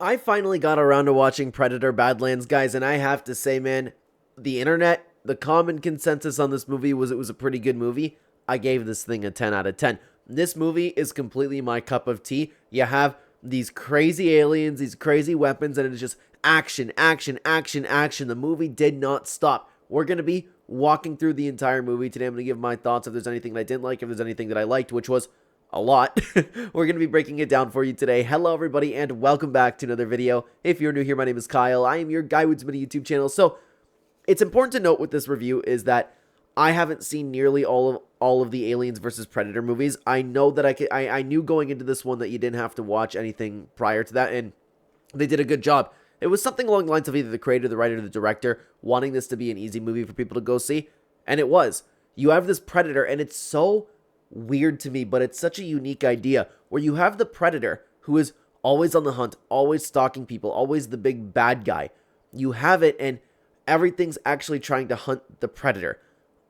I finally got around to watching Predator Badlands, guys, and I have to say, man, the internet, the common consensus on this movie was it was a pretty good movie. I gave this thing a 10 out of 10. This movie is completely my cup of tea. You have these crazy aliens, these crazy weapons, and it's just action, action, action, action. The movie did not stop. We're going to be walking through the entire movie today. I'm going to give my thoughts if there's anything that I didn't like, if there's anything that I liked, which was a lot. We're going to be breaking it down for you today. Hello, everybody, and welcome back to another video. If you're new here, my name is Kyle. I am your guy with many YouTube channel. So it's important to note with this review is that I haven't seen nearly all of the Aliens versus Predator movies. I know that I knew going into this one that you didn't have to watch anything prior to that, and they did a good job. It was something along the lines of either the creator, the writer, or the director wanting this to be an easy movie for people to go see, and it was. You have this Predator, and it's so weird to me, but it's such a unique idea where you have the Predator who is always on the hunt, always stalking people, always the big bad guy. You have it, and everything's actually trying to hunt the Predator.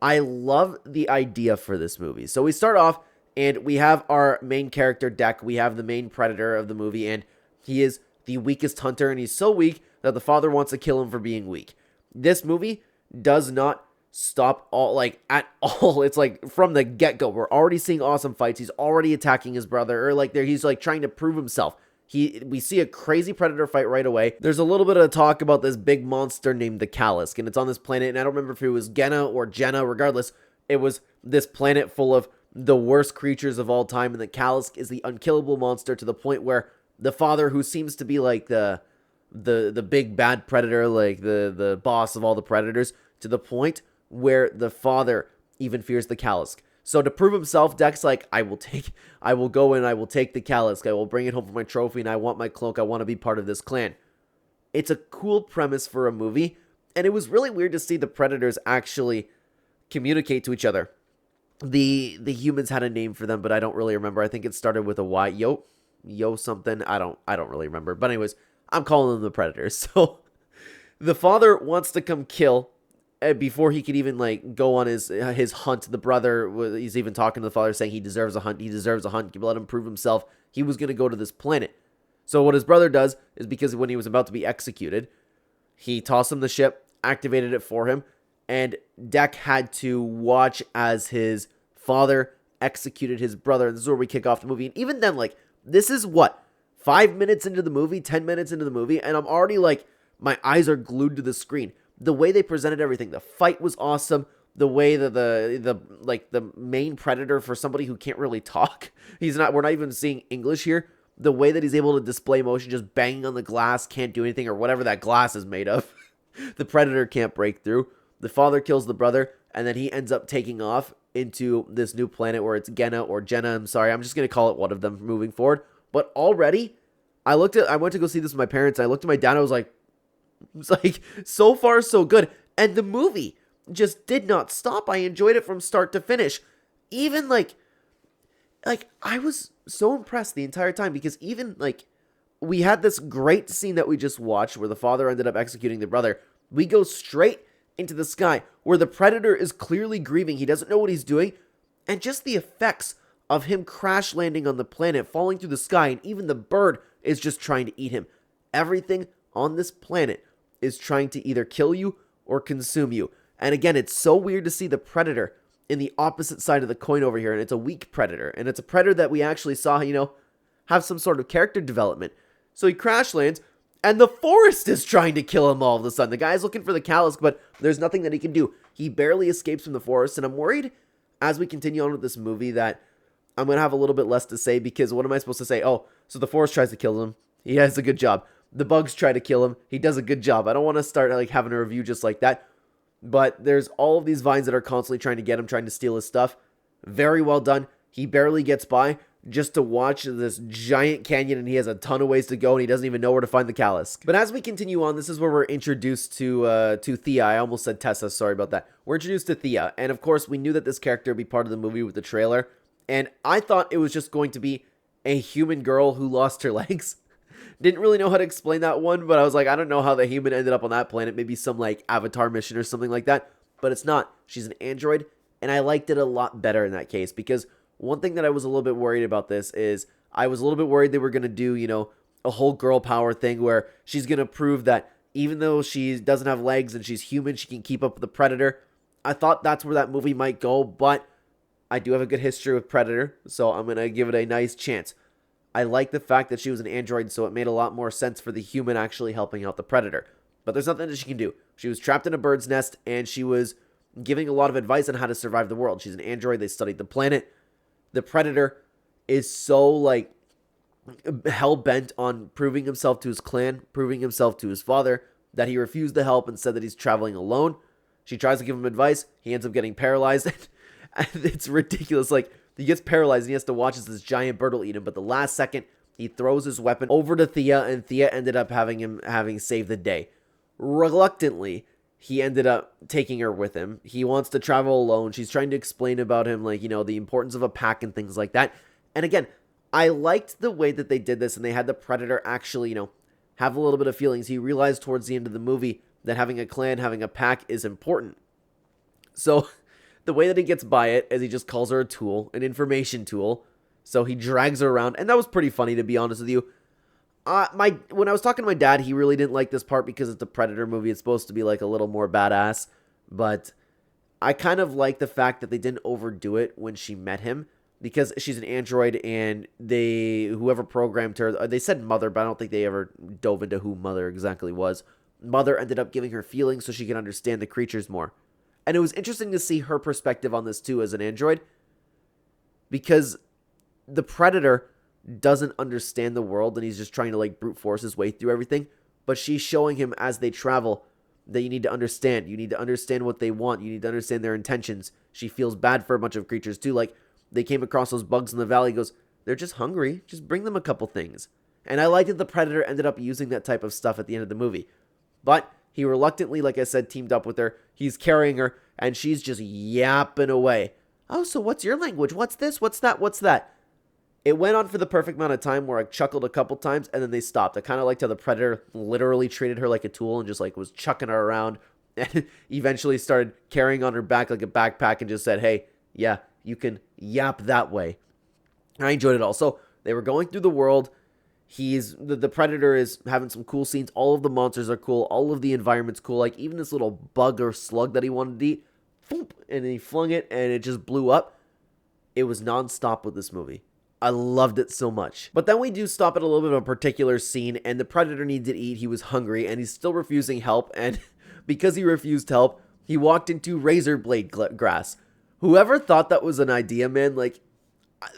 I love the idea for this movie. So we start off, and we have our main character, Deck. We have the main Predator of the movie, and he is the weakest hunter, and he's so weak that the father wants to kill him for being weak. This movie does not stop at all. It's like from the get-go, we're already seeing awesome fights. He's already attacking his brother, or he's trying to prove himself. We see a crazy Predator fight right away. There's a little bit of talk about this big monster named the Calisk, and it's on this planet, and I don't remember if it was Genna or Jenna. Regardless, it was this planet full of the worst creatures of all time, and the Calisk is the unkillable monster to the point where the father, who seems to be like the big bad predator, like the boss of all the predators, to the point where the father even fears the Calisk. So to prove himself, Deck's like, I will go in, I will take the Calisk, I will bring it home for my trophy, and I want my cloak, I want to be part of this clan. It's a cool premise for a movie, and it was really weird to see the predators actually communicate to each other. The humans had a name for them, but I don't really remember. I think it started with a Y. Yo something. I don't really remember. But anyways, I'm calling them the predators. So the father wants to come kill before he could even go on his hunt. The brother he's even talking to the father, saying he deserves a hunt. He deserves a hunt. Let him prove himself. He was going to go to this planet. So what his brother does is, because when he was about to be executed, he tossed him the ship, activated it for him, and Deck had to watch as his father executed his brother. And this is where we kick off the movie. And even then, this is what, 5 minutes into the movie, 10 minutes into the movie, and I'm already my eyes are glued to the screen. The way they presented everything, the fight was awesome. The way that the main predator, for somebody who can't really talk, we're not even seeing English here. The way that he's able to display emotion, just banging on the glass, can't do anything, or whatever that glass is made of. The predator can't break through. The father kills the brother, and then he ends up taking off into this new planet where it's Genna or Jenna. I'm sorry, I'm just going to call it one of them moving forward. But already, I went to go see this with my parents. I looked at my dad, and I was like, so far so good. And the movie just did not stop. I enjoyed it from start to finish. Even I was so impressed the entire time, because even we had this great scene that we just watched where the father ended up executing the brother. We go straight into the sky where the predator is clearly grieving. He doesn't know what he's doing. And just the effects of him crash landing on the planet, falling through the sky, and even the bird is just trying to eat him. Everything on this planet is trying to either kill you or consume you. And again, it's so weird to see the predator in the opposite side of the coin over here, and it's a weak predator, and it's a predator that we actually saw, have some sort of character development. So he crash lands, and the forest is trying to kill him all of a sudden. The guy's looking for the Calisk, but there's nothing that he can do. He barely escapes from the forest, and I'm worried as we continue on with this movie that I'm going to have a little bit less to say, because what am I supposed to say? Oh, so the forest tries to kill him. He does a good job. The bugs try to kill him. He does a good job. I don't want to start having a review just like that. But there's all of these vines that are constantly trying to get him, trying to steal his stuff. Very well done. He barely gets by just to watch this giant canyon, and he has a ton of ways to go, and he doesn't even know where to find the Calisk. But as we continue on, this is where we're introduced to Thea. I almost said Tessa. Sorry about that. We're introduced to Thea. And of course, we knew that this character would be part of the movie with the trailer. And I thought it was just going to be a human girl who lost her legs. Didn't really know how to explain that one, but I was like, I don't know how the human ended up on that planet. Maybe some Avatar mission or something like that. But it's not. She's an android, and I liked it a lot better in that case, because one thing that I was a little bit worried about this is I was a little bit worried they were going to do, a whole girl power thing where she's going to prove that even though she doesn't have legs and she's human, she can keep up with the Predator. I thought that's where that movie might go, but I do have a good history with Predator, so I'm going to give it a nice chance. I like the fact that she was an android, so it made a lot more sense for the human actually helping out the Predator. But there's nothing that she can do. She was trapped in a bird's nest, and she was giving a lot of advice on how to survive the world. She's an android. They studied the planet. The Predator is so, like, hell-bent on proving himself to his clan, proving himself to his father, that he refused the help and said that he's traveling alone. She tries to give him advice. He ends up getting paralyzed. And it's ridiculous. Like, he gets paralyzed and he has to watch as this giant bird will eat him. But the last second, he throws his weapon over to Thea, and Thea ended up having saved the day. Reluctantly, he ended up taking her with him. He wants to travel alone. She's trying to explain about him, like, the importance of a pack and things like that. And again, I liked the way that they did this, and they had the Predator actually, have a little bit of feelings. He realized towards the end of the movie that having a clan, having a pack is important. So the way that he gets by it is he just calls her a tool, an information tool. So he drags her around, and that was pretty funny, to be honest with you. When I was talking to my dad, he really didn't like this part because it's a Predator movie. It's supposed to be like a little more badass, but I kind of like the fact that they didn't overdo it when she met him, because she's an android, and whoever programmed her, they said mother, but I don't think they ever dove into who mother exactly was. Mother ended up giving her feelings so she could understand the creatures more. And it was interesting to see her perspective on this too as an android, because the Predator doesn't understand the world and he's just trying to like brute force his way through everything. But she's showing him as they travel that you need to understand. You need to understand what they want. You need to understand their intentions. She feels bad for a bunch of creatures too. Like, they came across those bugs in the valley. He goes, they're just hungry. Just bring them a couple things. And I like that the Predator ended up using that type of stuff at the end of the movie. But he reluctantly, like I said, teamed up with her. He's carrying her, and she's just yapping away. Oh, so what's your language? What's this? What's that? What's that? It went on for the perfect amount of time where I chuckled a couple times, and then they stopped. I kind of liked how the Predator literally treated her like a tool and just like was chucking her around, and eventually started carrying on her back like a backpack and just said, hey, yeah, you can yap that way. I enjoyed it all. So they were going through the world. The Predator is having some cool scenes. All of the monsters are cool. All of the environment's cool. Like, even this little bug or slug that he wanted to eat, boom, and then he flung it and it just blew up. It was nonstop with this movie. I loved it so much. But then we do stop at a little bit of a particular scene, and the Predator needs to eat. He was hungry, and he's still refusing help. And because he refused help, he walked into razor blade grass. Whoever thought that was an idea, man, like,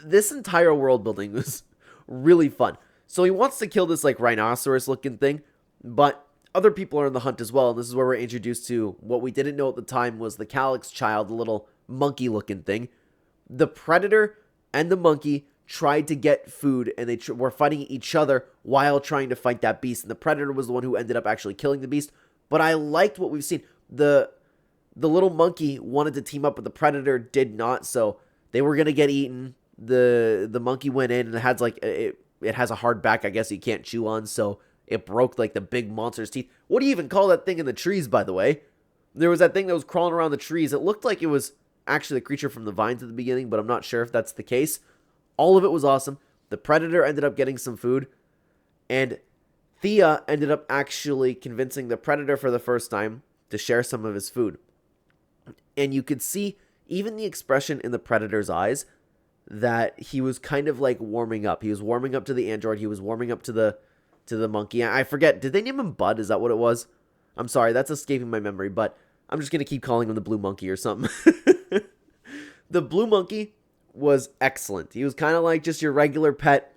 this entire world building was really fun. So he wants to kill this, like, rhinoceros looking thing, but other people are on the hunt as well. And this is where we're introduced to what we didn't know at the time was the calyx child, the little monkey looking thing. The Predator and the monkey tried to get food, and they were fighting each other while trying to fight that beast. And the Predator was the one who ended up actually killing the beast. But I liked what we've seen. The little monkey wanted to team up with the Predator, did not, so they were going to get eaten. The monkey went in, and it has like it has a hard back, I guess you can't chew on, so it broke like the big monster's teeth. What do you even call that thing in the trees, by the way? There was that thing that was crawling around the trees. It looked like it was actually the creature from the vines at the beginning, but I'm not sure if that's the case. All of it was awesome. The Predator ended up getting some food, and Thea ended up actually convincing the Predator for the first time to share some of his food. And you could see even the expression in the Predator's eyes that he was kind of like warming up. He was warming up to the android. He was warming up to the monkey. I forget, did they name him Bud? Is that what it was? I'm sorry, that's escaping my memory, but I'm just going to keep calling him the blue monkey or something. The blue monkey was excellent. He was kind of like just your regular pet,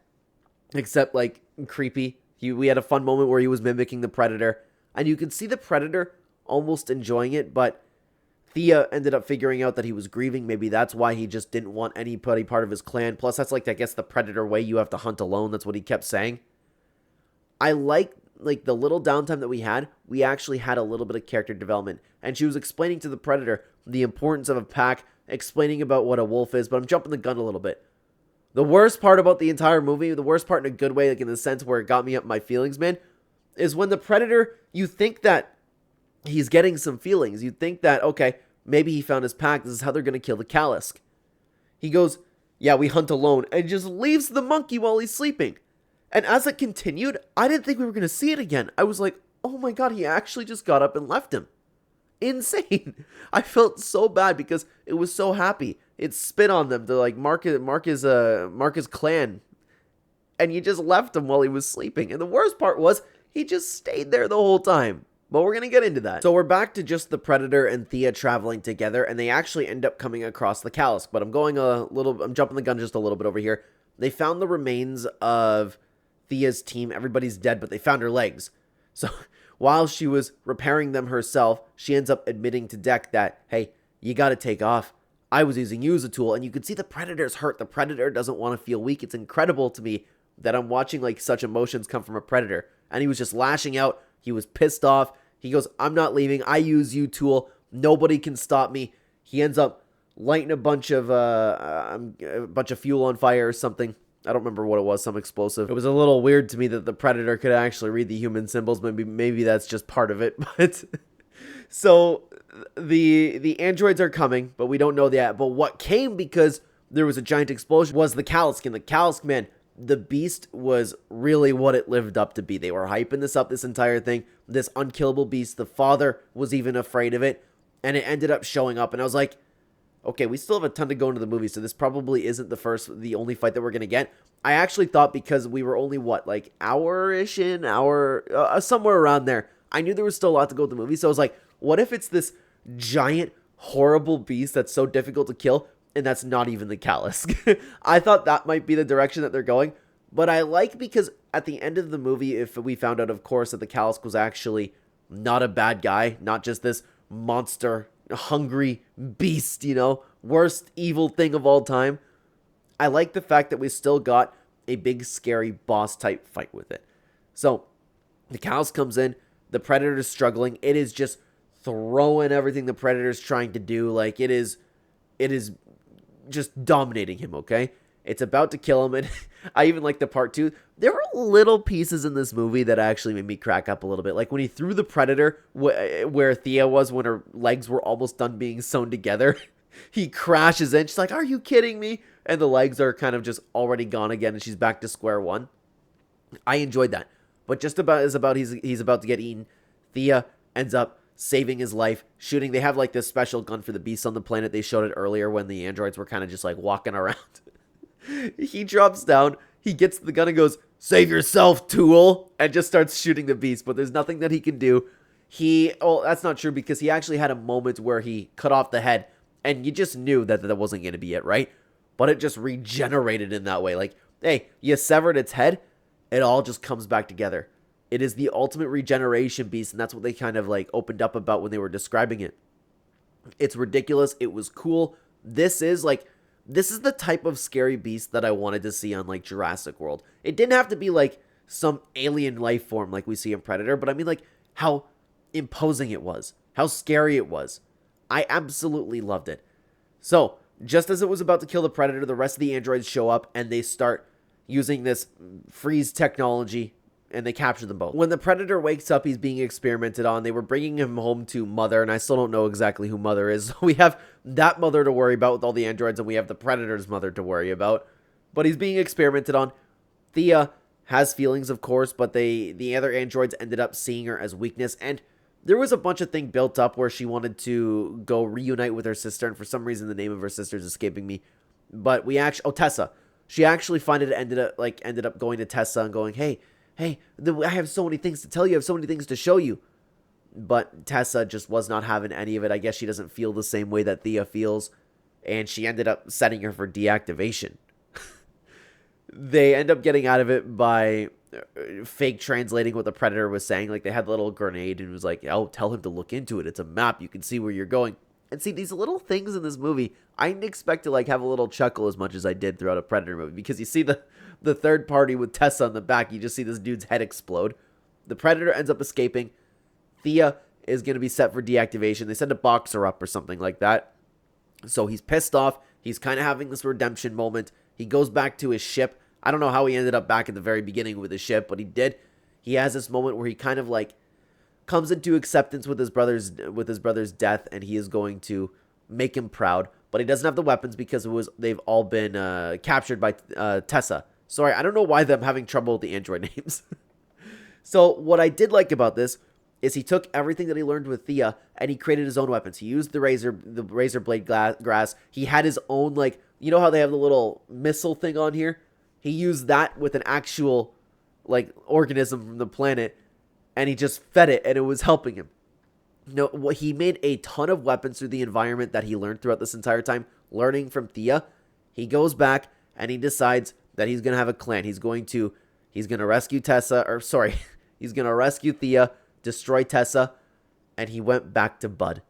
except like creepy. We had a fun moment where he was mimicking the Predator, and you could see the Predator almost enjoying it, but Thea ended up figuring out that he was grieving. Maybe that's why he just didn't want anybody part of his clan. Plus, that's like, I guess, the Predator way. You have to hunt alone. That's what he kept saying. I like the little downtime that we had. We actually had a little bit of character development. And she was explaining to the Predator the importance of a pack, explaining about what a wolf is. But I'm jumping the gun a little bit. The worst part about the entire movie, the worst part in a good way, like in the sense where it got me up my feelings, man, is when the Predator, you think that he's getting some feelings. You think that, okay, maybe he found his pack. This is how they're going to kill the calyx. He goes, yeah, we hunt alone, and just leaves the monkey while he's sleeping. And as it continued, I didn't think we were going to see it again. I was like, oh my god, he actually just got up and left him. Insane. I felt so bad because it was so happy. It spit on them to like mark his clan. And you just left him while he was sleeping. And the worst part was he just stayed there the whole time. But we're going to get into that. So we're back to just the Predator and Thea traveling together, and they actually end up coming across the Kalisk. But I'm jumping the gun just a little bit over here. They found the remains of Thea's team. Everybody's dead, but they found her legs. So while she was repairing them herself, she ends up admitting to Deck that, hey, you got to take off. I was using you as a tool, and you can see the Predator's hurt. The Predator doesn't want to feel weak. It's incredible to me that I'm watching like such emotions come from a Predator. And he was just lashing out. He was pissed off. He goes, I'm not leaving. I use you, tool. Nobody can stop me. He ends up lighting a bunch of fuel on fire or something. I don't remember what it was, some explosive. It was a little weird to me that the Predator could actually read the human symbols. Maybe that's just part of it. But so the androids are coming, but we don't know that. But what came because there was a giant explosion was the Kalisk. And the Kalisk, man, the beast was really what it lived up to be. They were hyping this up, this entire thing. This unkillable beast. The father was even afraid of it. And it ended up showing up. And I was like, okay, we still have a ton to go into the movie. So this probably isn't the only fight that we're going to get. I actually thought because we were only, hour-ish in? Somewhere around there. I knew there was still a lot to go with the movie. So I was like, what if it's this giant, horrible beast that's so difficult to kill? And that's not even the Kalisk. I thought that might be the direction that they're going. But I like because at the end of the movie, if we found out, of course, that the Kalisk was actually not a bad guy, not just this monster, hungry beast, worst evil thing of all time. I like the fact that we still got a big, scary boss type fight with it. So the Kalisk comes in, the Predator's struggling. It is just throwing everything the Predator's trying to do. Like it is just dominating him, okay? It's about to kill him, and I even like the part 2. There were little pieces in this movie that actually made me crack up a little bit. Like when he threw the Predator where Thea was when her legs were almost done being sewn together. He crashes in. She's like, are you kidding me? And the legs are kind of just already gone again, and she's back to square one. I enjoyed that. But just about he's about to get eaten, Thea ends up saving his life, shooting. They have like this special gun for the beasts on the planet. They showed it earlier when the androids were kind of just like walking around. He drops down, he gets the gun and goes, save yourself, tool, and just starts shooting the beast. But there's nothing that he can do. That's not true because he actually had a moment where he cut off the head, and you just knew that wasn't going to be it, right? But it just regenerated in that way. Like, hey, you severed its head, it all just comes back together. It is the ultimate regeneration beast, and that's what they kind of like opened up about when they were describing it. It's ridiculous. It was cool. This is the type of scary beast that I wanted to see on like Jurassic World. It didn't have to be like some alien life form like we see in Predator, but I mean like how imposing it was, how scary it was. I absolutely loved it. So just as it was about to kill the Predator, the rest of the androids show up and they start using this freeze technology. And they capture them both. When the Predator wakes up, he's being experimented on. They were bringing him home to Mother, and I still don't know exactly who Mother is. We have that Mother to worry about with all the androids, and we have the Predator's mother to worry about. But he's being experimented on. Thea has feelings, of course, but the other androids ended up seeing her as weakness. And there was a bunch of things built up where she wanted to go reunite with her sister, and for some reason the name of her sister is escaping me. But Tessa. She actually ended up going to Tessa and going, hey, I have so many things to tell you. I have so many things to show you. But Tessa just was not having any of it. I guess she doesn't feel the same way that Thea feels. And she ended up setting her for deactivation. They end up getting out of it by fake translating what the Predator was saying. Like they had a little grenade and it was like, oh, tell him to look into it. It's a map. You can see where you're going. And see, these little things in this movie, I didn't expect to like have a little chuckle as much as I did throughout a Predator movie. Because you see the third party with Tessa on the back, you just see this dude's head explode. The Predator ends up escaping. Thea is going to be set for deactivation. They send a boxer up or something like that. So he's pissed off. He's kind of having this redemption moment. He goes back to his ship. I don't know how he ended up back at the very beginning with his ship, but he did. He has this moment where he kind of like comes into acceptance with his brother's death, and he is going to make him proud. But he doesn't have the weapons because they've all been captured by Tessa. Sorry, I don't know why I'm having trouble with the android names. So what I did like about this is he took everything that he learned with Thea and he created his own weapons. He used the razor blade grass. He had his own, like, you know how they have the little missile thing on here? He used that with an actual, like, organism from the planet, and he just fed it, and it was helping him. No, he made a ton of weapons through the environment that he learned throughout this entire time, learning from Thea. He goes back and he decides that he's gonna have a clan. He's gonna rescue Tessa, or sorry, he's gonna rescue Thea, destroy Tessa, and he went back to Bud.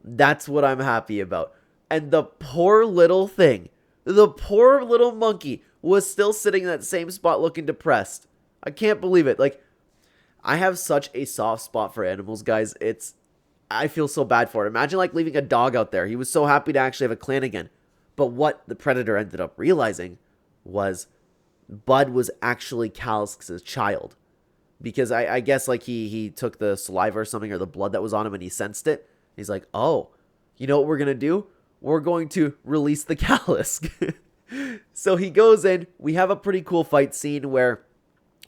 That's what I'm happy about. And the poor little thing, the poor little monkey, was still sitting in that same spot looking depressed. I can't believe it. Like, I have such a soft spot for animals, guys. I feel so bad for it. Imagine, like, leaving a dog out there. He was so happy to actually have a clan again. But what the Predator ended up realizing was Bud was actually Kalisk's child. Because I guess, like, he took the saliva or something, or the blood that was on him, and he sensed it. He's like, oh, you know what we're going to do? We're going to release the Kalisk. So he goes in. We have a pretty cool fight scene where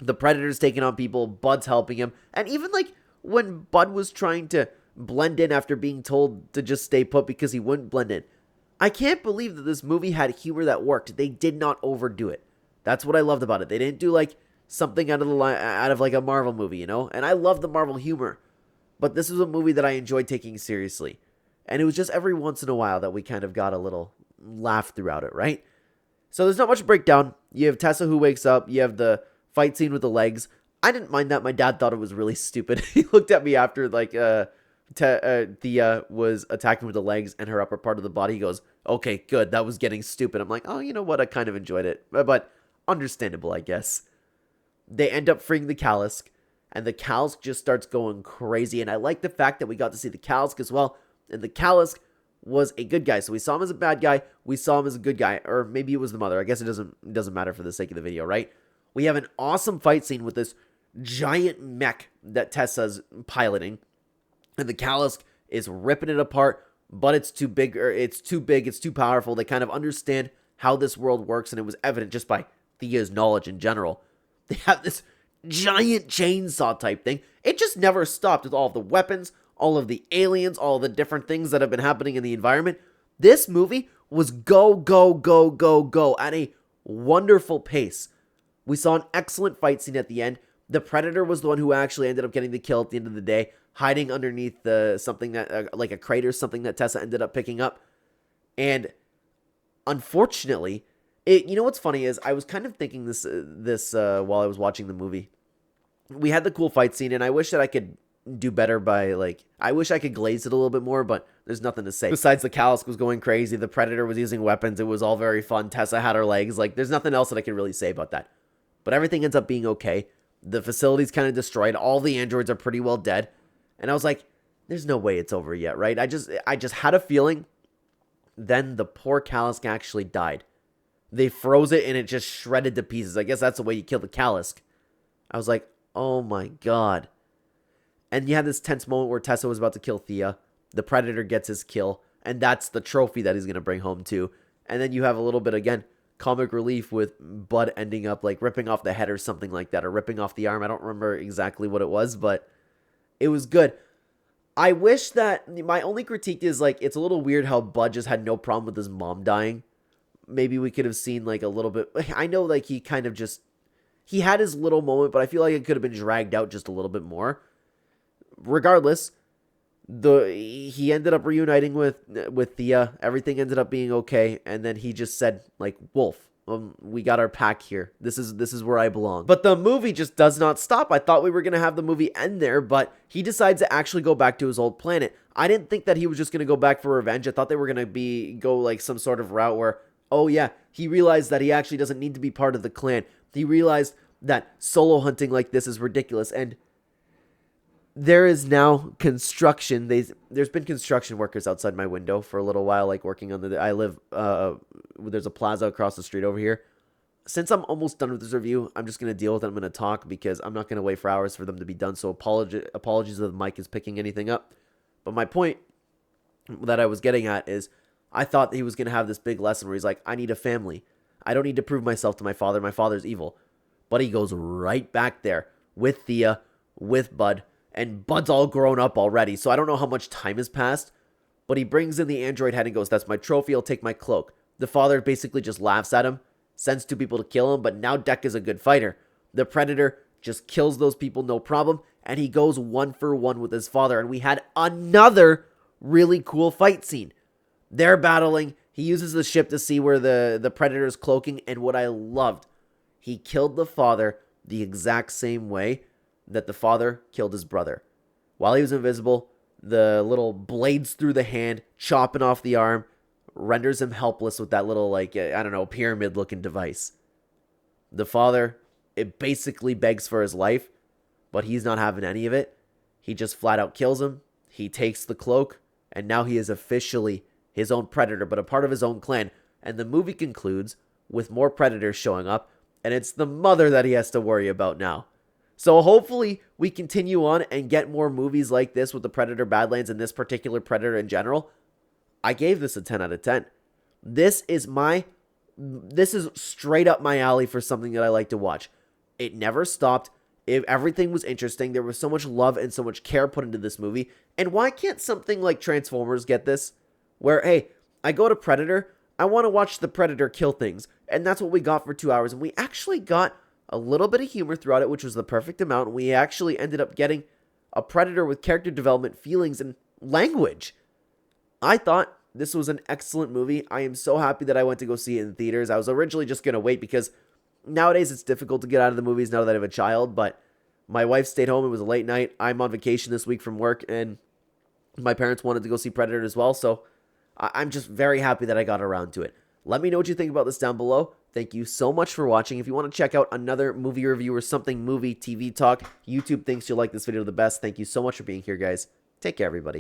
the Predator's taking on people, Bud's helping him. And even, like, when Bud was trying to blend in after being told to just stay put because he wouldn't blend in, I can't believe that this movie had humor that worked. They did not overdo it. That's what I loved about it. They didn't do, like, something out of like a Marvel movie, you know? And I love the Marvel humor. But this was a movie that I enjoyed taking seriously. And it was just every once in a while that we kind of got a little laugh throughout it, right? So there's not much breakdown. You have Tessa who wakes up. You have the fight scene with the legs. I didn't mind that. My dad thought it was really stupid. He looked at me after, like, Thea was attacking with the legs and her upper part of the body. He goes, okay, good. That was getting stupid. I'm like, oh, you know what? I kind of enjoyed it. But understandable, I guess. They end up freeing the Kalisk, and the Kalisk just starts going crazy. And I like the fact that we got to see the Kalisk as well. And the Kalisk was a good guy. So we saw him as a bad guy. We saw him as a good guy. Or maybe it was the mother. I guess it doesn't matter for the sake of the video, right? We have an awesome fight scene with this giant mech that Tessa's piloting. And the Kalisk is ripping it apart. But it's too big. It's too powerful. They kind of understand how this world works. And it was evident just by Thea's knowledge in general. They have this giant chainsaw type thing. It just never stopped with all of the weapons, all of the aliens, all of the different things that have been happening in the environment. This movie was go, go, go, go, go at a wonderful pace. We saw an excellent fight scene at the end. The Predator was the one who actually ended up getting the kill at the end of the day, hiding underneath something that, like a crater, something that Tessa ended up picking up. And unfortunately, you know what's funny is I was kind of thinking this while I was watching the movie. We had the cool fight scene, and I wish that I could do better by, like, I wish I could glaze it a little bit more, but there's nothing to say. Besides, the Kalisk was going crazy. The Predator was using weapons. It was all very fun. Tessa had her legs. Like, there's nothing else that I can really say about that. But everything ends up being okay. The facility's kind of destroyed. All the androids are pretty well dead. And I was like, there's no way it's over yet, right? I just had a feeling. Then the poor Kalisk actually died. They froze it and it just shredded to pieces. I guess that's the way you kill the Kalisk. I was like, oh my god. And you had this tense moment where Tessa was about to kill Thea. The Predator gets his kill. And that's the trophy that he's going to bring home too. And then you have a little bit, again, comic relief with Bud ending up like ripping off the head or something like that. Or ripping off the arm. I don't remember exactly what it was. But it was good. I wish that, my only critique is, like, it's a little weird how Bud just had no problem with his mom dying. Maybe we could have seen, like, a little bit. I know, like, he kind of just, he had his little moment, but I feel like it could have been dragged out just a little bit more. Regardless, he ended up reuniting with Thea. Everything ended up being okay, and then he just said, like, Wolf, we got our pack here. This is where I belong. But the movie just does not stop. I thought we were going to have the movie end there, but he decides to actually go back to his old planet. I didn't think that he was just going to go back for revenge. I thought they were going to go like some sort of route where, oh yeah, he realized that he actually doesn't need to be part of the clan. He realized that solo hunting like this is ridiculous. And there is now construction. There's been construction workers outside my window for a little while, like working on I live, there's a plaza across the street over here. Since I'm almost done with this review, I'm just going to deal with it. I'm going to talk because I'm not going to wait for hours for them to be done. So apologies if the mic is picking anything up. But my point that I was getting at is I thought he was going to have this big lesson where he's like, I need a family. I don't need to prove myself to my father. My father's evil. But he goes right back there with Thea, with Bud, and Bud's all grown up already, so I don't know how much time has passed, but he brings in the android head and goes, "That's my trophy, I'll take my cloak." The father basically just laughs at him, sends 2 people to kill him, but now Deck is a good fighter. The Predator just kills those people, no problem, and he goes 1-for-1 with his father, and we had another really cool fight scene. They're battling, he uses the ship to see where the Predator is cloaking, and what I loved, he killed the father the exact same way that the father killed his brother. While he was invisible, the little blades through the hand, chopping off the arm, renders him helpless with that little, like, I don't know, pyramid-looking device. The father, it basically begs for his life, but he's not having any of it. He just flat out kills him. He takes the cloak, and now he is officially his own predator, but a part of his own clan. And the movie concludes with more predators showing up, and it's the mother that he has to worry about now. So hopefully we continue on and get more movies like this with the Predator Badlands and this particular Predator in general. I gave this a 10 out of 10. This is straight up my alley for something that I like to watch. It never stopped. Everything was interesting. There was so much love and so much care put into this movie. And why can't something like Transformers get this? Where, hey, I go to Predator, I want to watch the Predator kill things. And that's what we got for 2 hours. And we actually got a little bit of humor throughout it, which was the perfect amount. We actually ended up getting a Predator with character development, feelings, and language. I thought this was an excellent movie. I am so happy that I went to go see it in theaters. I was originally just going to wait because nowadays it's difficult to get out of the movies now that I have a child, but my wife stayed home. It was a late night. I'm on vacation this week from work, and my parents wanted to go see Predator as well, so I'm just very happy that I got around to it. Let me know what you think about this down below. Thank you so much for watching. If you want to check out another movie review or something movie, TV talk, YouTube thinks you'll like this video the best. Thank you so much for being here, guys. Take care, everybody.